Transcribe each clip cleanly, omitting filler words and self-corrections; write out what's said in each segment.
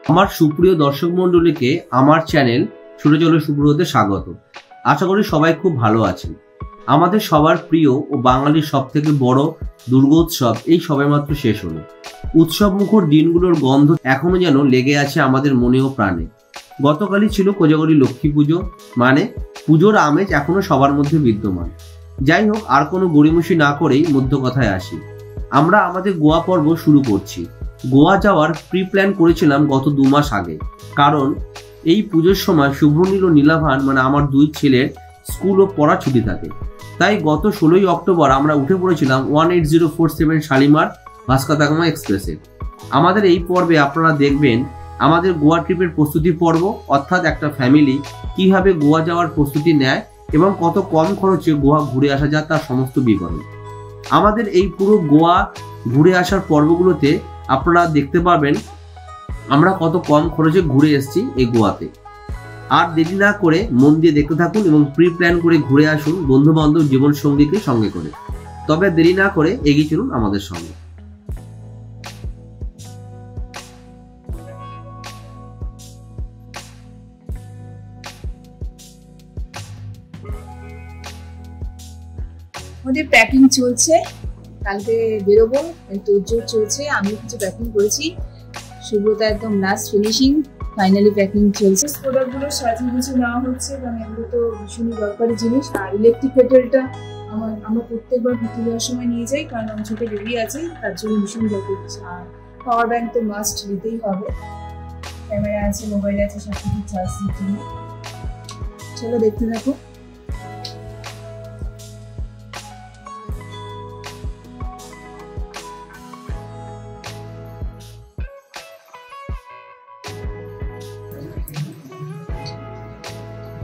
আমার সুপ্রিয় দর্শক মণ্ডলীকে আমার চ্যানেল ছুটা চলো সুব্রততে স্বাগত। আশা করি সবাই খুব ভালো আছেন। আমাদের সবার প্রিয় ও বাঙালির সব থেকে বড় দুর্গোৎসব এই সবেমাত্র শেষ হলো। উৎসব মুখর দিনগুলোর গন্ধ এখনো যেন লেগে আছে আমাদের মনে ও প্রাণে। গতকালই ছিল কোজাগরী লক্ষ্মী পুজো, মানে পুজোর আমেজ এখনো সবার মধ্যে বিদ্যমান। যাই হোক, আর কোনো গড়িমসি না করেই মধ্য কথায় আসি। আমরা আমাদের গোয়া পর্ব শুরু করছি। গোয়া যাওয়ার প্রি প্ল্যান করেছিলাম গত 2 মাস আগে, কারণ এই পুজোর সময় শুভনীল ও নীলাভান মানে আমার 2 ছেলের স্কুল ও পড়া ছুটি থাকে। তাই গত 16ই অক্টোবর আমরা উঠে পড়েছিলাম 18047 শালিমার ভাস্কো দা গামা এক্সপ্রেসে। আমাদের এই পর্বে আপনারা দেখবেন আমাদের গোয়া ট্রিপের প্রস্তুতি পর্ব, অর্থাৎ একটা ফ্যামিলি কিভাবে গোয়া যাওয়ার প্রস্তুতি নেয় এবং কত কম খরচে গোয়া ঘুরে আসা যায় তার সমস্ত বিবরণ। আমাদের এই পুরো গোয়া ঘুরে আসার পর্বগুলোতে আপনারা দেখতে পাবেন আমরা কত কম খরচে ঘুরে এসেছি এই গোয়াতে। আর দেরি না করে মন দিয়ে দেখতে থাকুন এবং প্রি প্ল্যান করে ঘুরে আসুন বন্ধু বান্ধব জীবন সঙ্গীকে সঙ্গে করে। তবে দেরি না করে এগিয়ে চলুন আমাদের সঙ্গে। আমাদের প্যাকিং চলছে, কালকে বেরোবো, তোড়জোড় চলছে। আমি কিছু প্যাকিং করেছি, সুব্রতা একদম লাস্ট ফিনিশিং, ফাইনালি প্যাকিং চলছে। প্রোডাক্টগুলো সাথে কিছু নেওয়া হচ্ছে, কারণ এগুলো তো ভীষণই দরকারি জিনিস। আর ইলেকট্রিক কেটেলটা আমরা প্রত্যেকবার ঘুরতে যাওয়ার সময় নিয়ে যাই, কারণ আমার ছোটো বেবি আছে, তার জন্য ভীষণ দরকার। আর পাওয়ার ব্যাংক তো মাস্ট নিতেই হবে, ক্যামেরা আছে, মোবাইল আছে, সব কিছু চার্জ দিতে হবে। চলো দেখতে থাকো।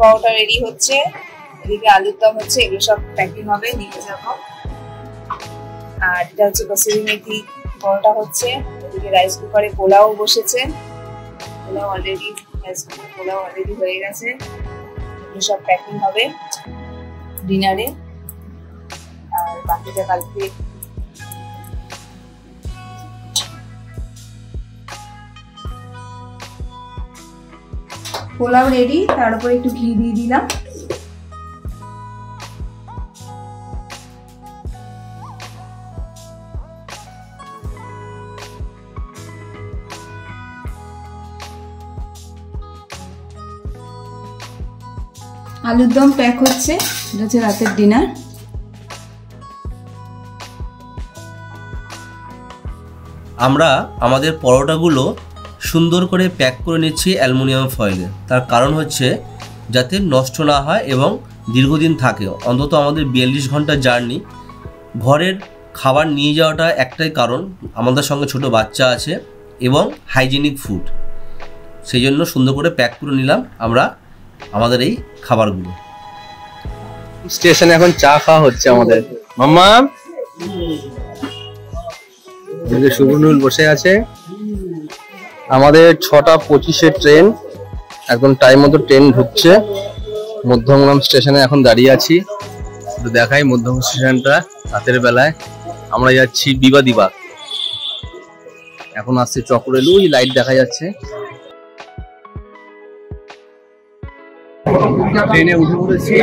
পরোটা রেডি হচ্ছে, এদিকে আলুর দম হচ্ছে, এগুলো সব প্যাকিং হবে, নিয়ে যাব। আর এটা হচ্ছে কসুরি মেথি পরোটা হচ্ছে, এদিকে রাইস কুকারে পোলাও বসেছে, পোলাও অলরেডি হয়ে গেছে। এগুলো সব প্যাকিং হবে ডিনারে। আর বাকিটা কালকে পোলাও রেডি, তার উপরে একটু ঘি দিয়ে দিলাম। আলুর দম প্যাক হচ্ছে, এটা হচ্ছে রাতের ডিনার। আমরা আমাদের পরোটাগুলো সুন্দর করে প্যাক করে নিচ্ছি অ্যালুমিনিয়াম ফয়েলে। তার কারণ হচ্ছে যাতে নষ্ট না হয় এবং দীর্ঘদিন থাকে। অন্তত আমাদের 42 ঘন্টা জার্নি, ঘরের খাবার নিয়ে যাওয়াটা একটাই কারণ, আমাদের সঙ্গে ছোট বাচ্চা আছে এবং হাইজেনিক ফুড, সেই জন্য সুন্দর করে প্যাক করে নিলাম আমরা আমাদের এই খাবারগুলো। স্টেশনে এখন চা খাওয়া হচ্ছে আমাদের। মাম্মা শুভনুল বসে আছে। আমাদের 6টা 25-এ ট্রেন, একদম টাইম মতো ট্রেন ঢুকছে। মধ্যমগ্রাম স্টেশনে এখন দাঁড়িয়ে আছি, একটু দেখাই মধ্যমগ্রাম স্টেশনটা। রাতের বেলায় আমরা যাচ্ছি বিবাদিবাগ, এখন আসছে চক্রেলু, ওই লাইট দেখা যাচ্ছে। ট্রেনে উঠে পড়েছি,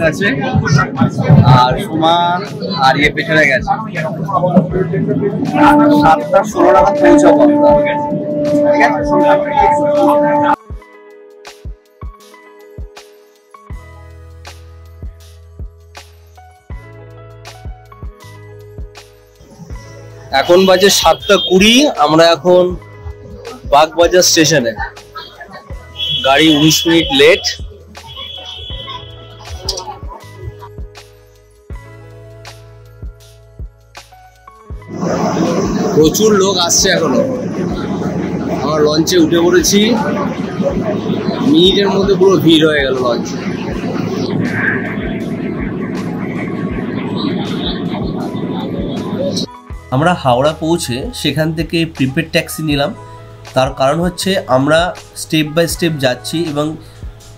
আছে আর সোমা আর ইয়ে পেছনে গেছে। 7টা 16 টাকা পৌঁছাবো। এখন বাজে 7টা 20, আমরা এখন বাগবাজার স্টেশনে। গাড়ি 19 মিনিট লেট। প্রচুর লোক আসছে এখনো। আমরা লঞ্চে উঠে পড়েছি, মিনিটের মধ্যে পুরো ভিড় হয়ে গেল লঞ্চে। আমরা হাওড়া পৌঁছে সেখান থেকে প্রিপেড ট্যাক্সি নিলাম। তার কারণ হচ্ছে আমরা স্টেপ বাই স্টেপ যাচ্ছি এবং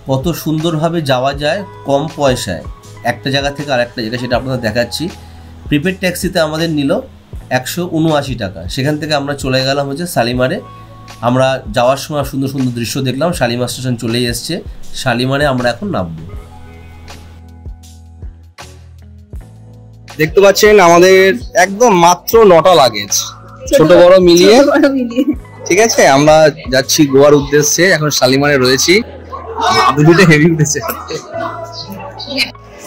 কত সুন্দরভাবে যাওয়া যায় কম পয়সায় একটা জায়গা থেকে আরেকটা জায়গা, সেটা আপনাদের দেখাচ্ছি। প্রিপেড ট্যাক্সিতে আমাদের নিল 179 টাকা। সেখান থেকে আমরা চলে গেলাম হচ্ছে শালিমারে। আমরা যাওয়ার সময় সুন্দর সুন্দর দৃশ্য দেখলাম। শালিমার স্টেশন চলেই এসছে, শালিমারে আমরা এখন নামবো। দেখতে পাচ্ছেন আমাদের একদম মাত্র 9টা লাগেজ, ছোট বড় মিলিয়ে। ঠিক আছে, আমরা যাচ্ছি গোয়ার উদ্দেশ্যে। এখন শালিমারে রয়েছি। দুটো হেভি উঠেছে।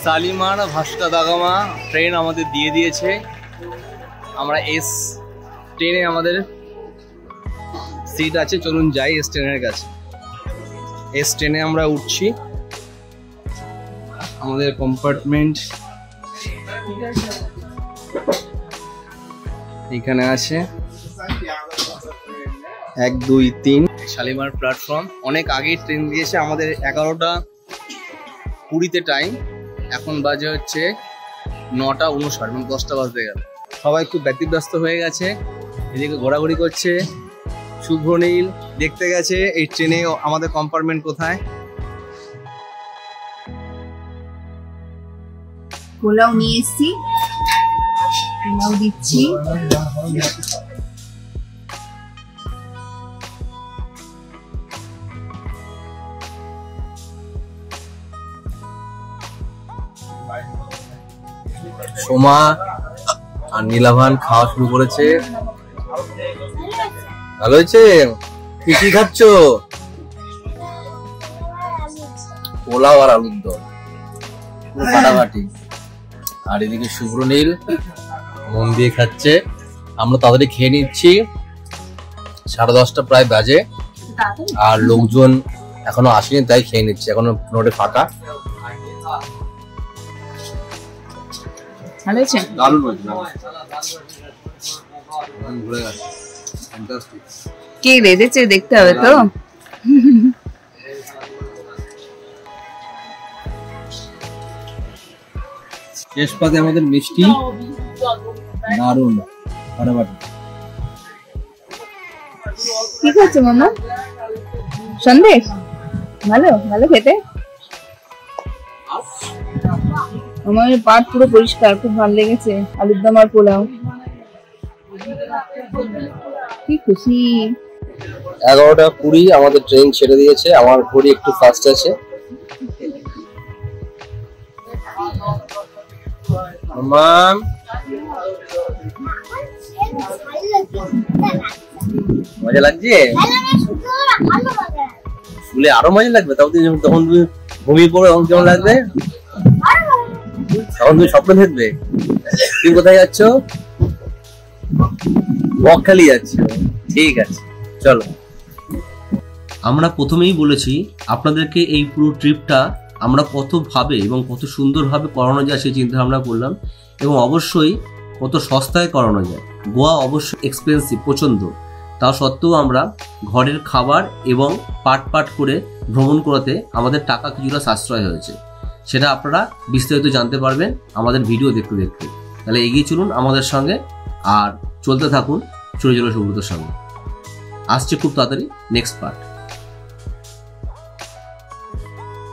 Shalimar Vasco da Gama train আমাদের দিয়ে দিয়েছে। আমরা এস ট্রেনে আমাদের সিট আছে, চলুন যাই এস ট্রেনের কাছে। এস ট্রেনে আমরা উঠছি। আমাদের কম্পার্টমেন্ট এখানে আছে 1 2 3। শালিমার প্ল্যাটফর্ম অনেক আগেই ট্রেন দিয়েছে। আমাদের 11টা 20-তে টাইম, এখন বাজে হচ্ছে 9টা 59, মানে 10টা বাজতে গেল। সবাই খুব ব্যতিব্যস্ত হয়ে গেছে, এদিকে ঘোরাঘুরি করছে। শুভ্র নীল দেখতে গেছে এই ট্রেনে আমাদের কম্পার্টমেন্ট কোথায়। পোলাও নিয়ে এসছি, পোলাও দিচ্ছি। সোমা আর নীলাভান খাওয়া শুরু করেছে। ভালো হয়েছে। কি কি খাচ্ছ? পোলাও আর আলুর দম, পুরো ফাটাফাটি। আর এদিকে শুভ্র নীল মন দিয়ে খাচ্ছে। আমরা তাড়াতাড়ি খেয়ে নিচ্ছি, 10:30টা প্রায় বাজে। আর লোকজন এখনো আসেনি, তাই খেয়ে নিচ্ছি। এখনো নোটে ফাঁকা। ভালো হয়েছে, দারুণ হয়েছে। কে রেঁধেছে দেখতে হবে তো। শেষ পাতে আমাদের মিষ্টি, দারুণ ফাটাফাটি। কি খাচ্ছ মামা? সন্দেশ? ভালো ভালো খেতে। আমার পাট পুরো পরিষ্কার, খুব ভালো লেগেছে। আলুর দম আর পোলাও, কি খুশি। 11টা 20 আমাদের ট্রেন ছেড়ে দিয়েছে। আমার ঘড়ি একটু ফাস্ট আছে। মাম মজা লাগছে? শুলে আরো মজা লাগবে। তখন তুমি ঘুমিয়ে পড়বে, তখন কেমন লাগবে? তখন তুমি স্বপ্ন দেখবে। তুমি কোথায় যাচ্ছ? বকখালি যাচ্ছ। ঠিক আছে, চলো। আমরা প্রথমেই বলেছি আপনাদেরকে এই পুরো ট্রিপটা আমরা কতভাবে এবং কত সুন্দরভাবে করানো যায় সেই চিন্তা ভাবনা করলাম, এবং অবশ্যই কত সস্তায় করানো যায়। গোয়া অবশ্যই এক্সপেন্সিভ প্রচণ্ড, তা সত্ত্বেও আমরা ঘরের খাবার এবং পাট করে ভ্রমণ করাতে আমাদের টাকা কিছুটা সাশ্রয় হয়েছে। সেটা আপনারা বিস্তারিত জানতে পারবেন আমাদের ভিডিও দেখতে দেখতে। তাহলে এগিয়ে চলুন আমাদের সঙ্গে, আর চলতে থাকুন চুটা চলো সুব্রতর সঙ্গে। আসছে খুব তাড়াতাড়ি নেক্সট পার্ট।